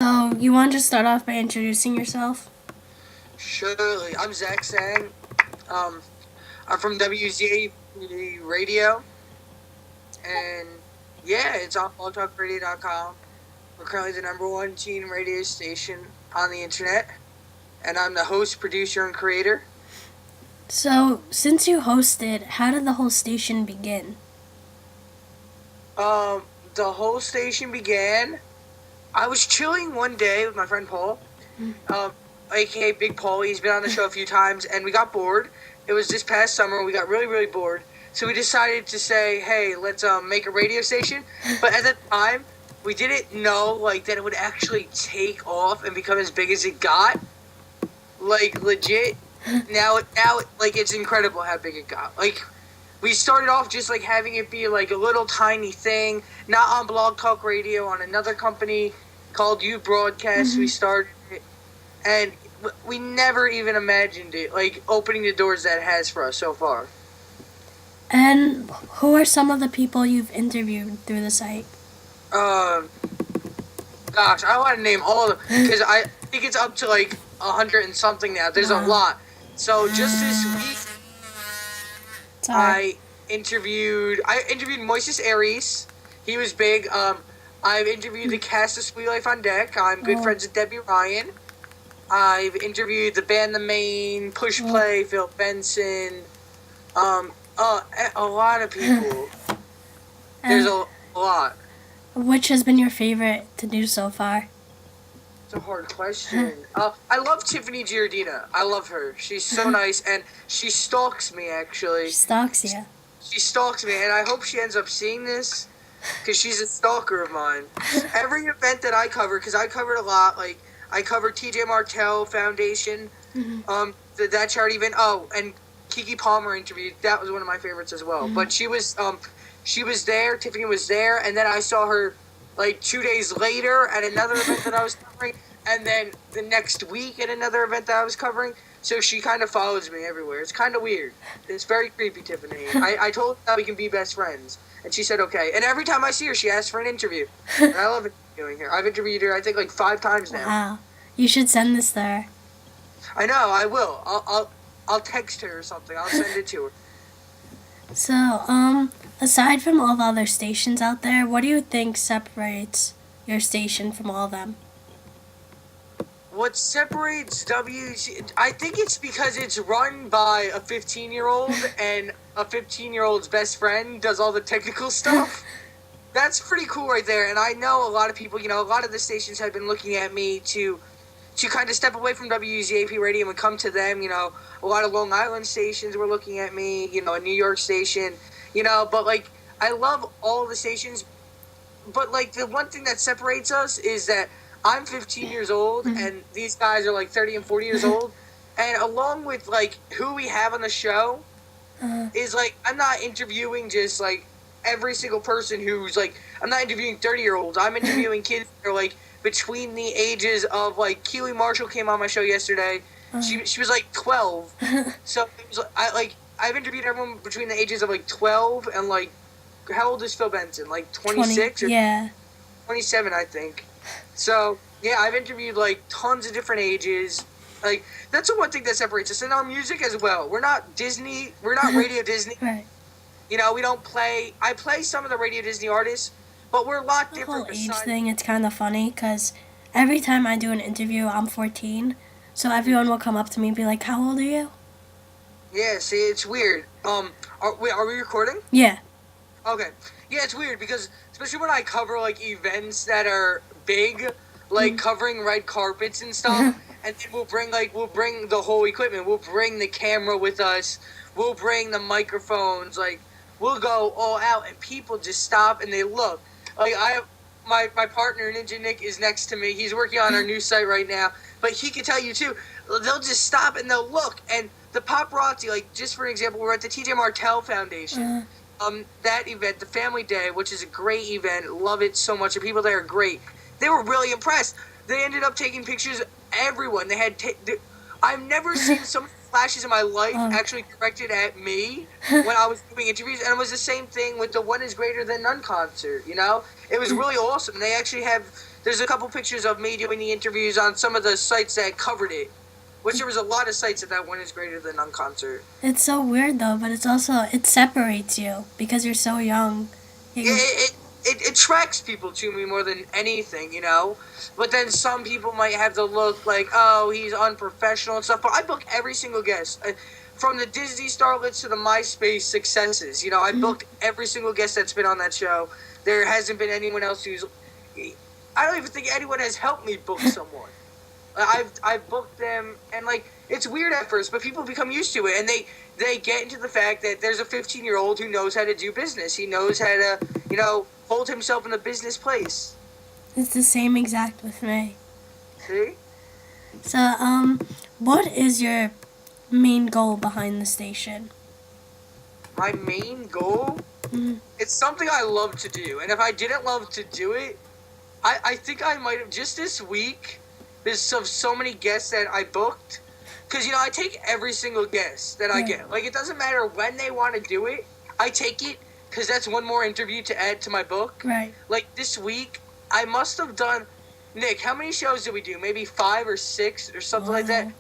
So, you want to start off by introducing yourself? Surely. I'm Zach Sang. I'm from WZAP Radio. And yeah, it's on blogtalkradio.com. We're currently the #1 teen radio station on the internet. And I'm the host, producer, and creator. So, since you hosted, how did the whole station begin? The whole station began. I was chilling one day with my friend Paul, aka Big Paul. He's been on the show a few times, and we got bored. It was this past summer. We got really, really bored. So we decided to say, hey, let's make a radio station. But at the time, we didn't know that it would actually take off and become as big as it got. Like, legit. Now, it's incredible how big it got. We started off just having it be a little tiny thing, not on Blog Talk Radio, on another company called You Broadcast. We started it, and we never even imagined it opening the doors that it has for us so far. And who are some of the people you've interviewed through the site? Gosh, I want to name all of them because I think it's up to 100 and something now. There's a lot. So just this week, I interviewed Moises Aries. He was big. I've interviewed the cast of Sweet Life on Deck. I'm good friends with Debbie Ryan. I've interviewed the band The Main, Push Play, Phil Benson. A lot of people. There's a lot. Which has been your favorite to do so far? It's a hard question. I love Tiffany Giardina. I love her. She's so nice, and she stalks me, actually. She stalks you. She stalks me, and I hope she ends up seeing this, because she's a stalker of mine. Every event that I cover, because I covered a lot, I covered TJ Martell Foundation, that charity event. Oh, and Kiki Palmer interviewed. That was one of my favorites as well. But she was there. Tiffany was there, and then I saw her 2 days later at another event that I was covering, and then the next week at another event that I was covering. So she kind of follows me everywhere. It's kind of weird. It's very creepy, Tiffany. I told her that we can be best friends, and she said okay. And every time I see her, she asks for an interview. And I love interviewing her. I've interviewed her, I think, 5 times now. Wow. You should send this to her. I know, I will. I'll text her or something. I'll send it to her. So, aside from all the other stations out there, what do you think separates your station from all of them? What separates I think it's because it's run by a 15-year-old, and a 15-year-old's best friend does all the technical stuff. That's pretty cool right there, and I know a lot of people, a lot of the stations have been looking at me to kind of step away from WZAP Radio and come to them. A lot of Long Island stations were looking at me, a New York station, but I love all the stations, but the one thing that separates us is that I'm 15 years old and these guys are 30 and 40 years old, and along with who we have on the show is I'm not interviewing just every single person who's I'm not interviewing 30-year-olds. I'm interviewing kids that are between the ages of Keely Marshall came on my show yesterday. She was 12. So it was I've interviewed everyone between the ages of 12 and how old is Phil Benson? 26 or 27, I think. So yeah, I've interviewed tons of different ages. That's the one thing that separates us, and our music as well. We're not Disney. We're not Radio Disney. Right. We don't play. I play some of the Radio Disney artists, but we're a lot different. The whole age thing, it's kind of funny because every time I do an interview, I'm 14. So everyone will come up to me and be like, "How old are you?" Yeah, see, it's weird. Are we recording? Yeah. Okay. Yeah, it's weird because especially when I cover events that are big, covering red carpets and stuff, and then we'll bring the whole equipment. We'll bring the camera with us. We'll bring the microphones. We'll go all out, and people just stop and they look. I have my partner Ninja Nick is next to me. He's working on our new site right now, but he can tell you too. They'll just stop and they'll look, and the paparazzi. Just for example, we're at the TJ Martell Foundation. That event, the Family Day, which is a great event. Love it so much. The people there are great. They were really impressed. They ended up taking pictures of everyone. They had. I've never seen so many flashes in my life actually directed at me when I was doing interviews, and it was the same thing with the One Is Greater Than None concert. It was really awesome. They actually have there's a couple pictures of me doing the interviews on some of the sites that covered it, which there was a lot of sites that one is greater than none concert. It's so weird though, but it's also, it separates you because you're so young. It attracts people to me more than anything, you know? But then some people might have the look like, oh, he's unprofessional and stuff. But I book every single guest. From the Disney starlets to the MySpace successes. You know, I booked every single guest that's been on that show. There hasn't been anyone else who's... I don't even think anyone has helped me book someone. I've booked them, and, like, it's weird at first, but people become used to it, and they get into the fact that there's a 15-year-old who knows how to do business. He knows how to, you know, hold himself in a business place. It's the same exact with me. See? So, what is your main goal behind the station? My main goal? It's something I love to do, and if I didn't love to do it, I think I might have, just this week, there's so many guests that I booked, because, you know, I take every single guest that I get. Like, it doesn't matter when they want to do it, I take it, because that's one more interview to add to my book. Right. Like, this week, I must have done... Nick, how many shows did we do? Maybe 5 or 6 or something like that?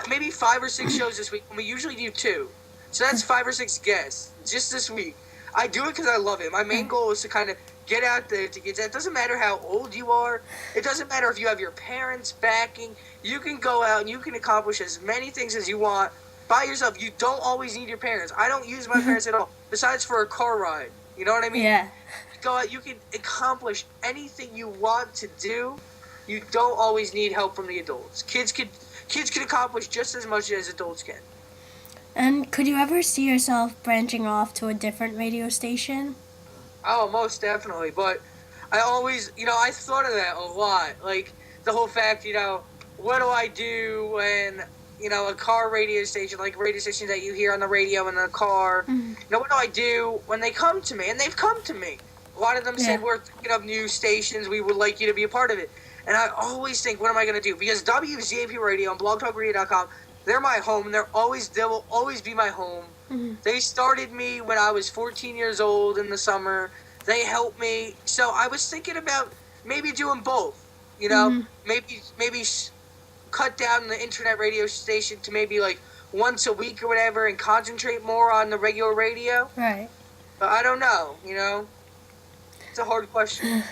Maybe 5 or 6 shows this week, and we usually do 2. So that's 5 or 6 guests, just this week. I do it because I love it. My main goal is to kind of get out there to get... It doesn't matter how old you are. It doesn't matter if you have your parents backing. You can go out and you can accomplish as many things as you want by yourself. You don't always need your parents. I don't use my parents at all, besides for a car ride. You know what I mean? Yeah. Go out, you can accomplish anything you want to do. You don't always need help from the adults. Kids can accomplish just as much as adults can. And could you ever see yourself branching off to a different radio station? Oh, most definitely. But I always, you know, I've thought of that a lot. Like, the whole fact, you know, what do I do when, you know, a car radio station, like radio stations that you hear on the radio in the car, you know, what do I do when they come to me? And they've come to me. A lot of them said, we're thinking of new stations. We would like you to be a part of it. And I always think, what am I going to do? Because WZAP Radio and blogtalkradio.com, they're my home. They will always be my home. They started me when I was 14 years old in the summer. They helped me. So I was thinking about maybe doing both. You know, maybe cut down the internet radio station to maybe like once a week or whatever and concentrate more on the regular radio. Right. But I don't know, you know. It's a hard question.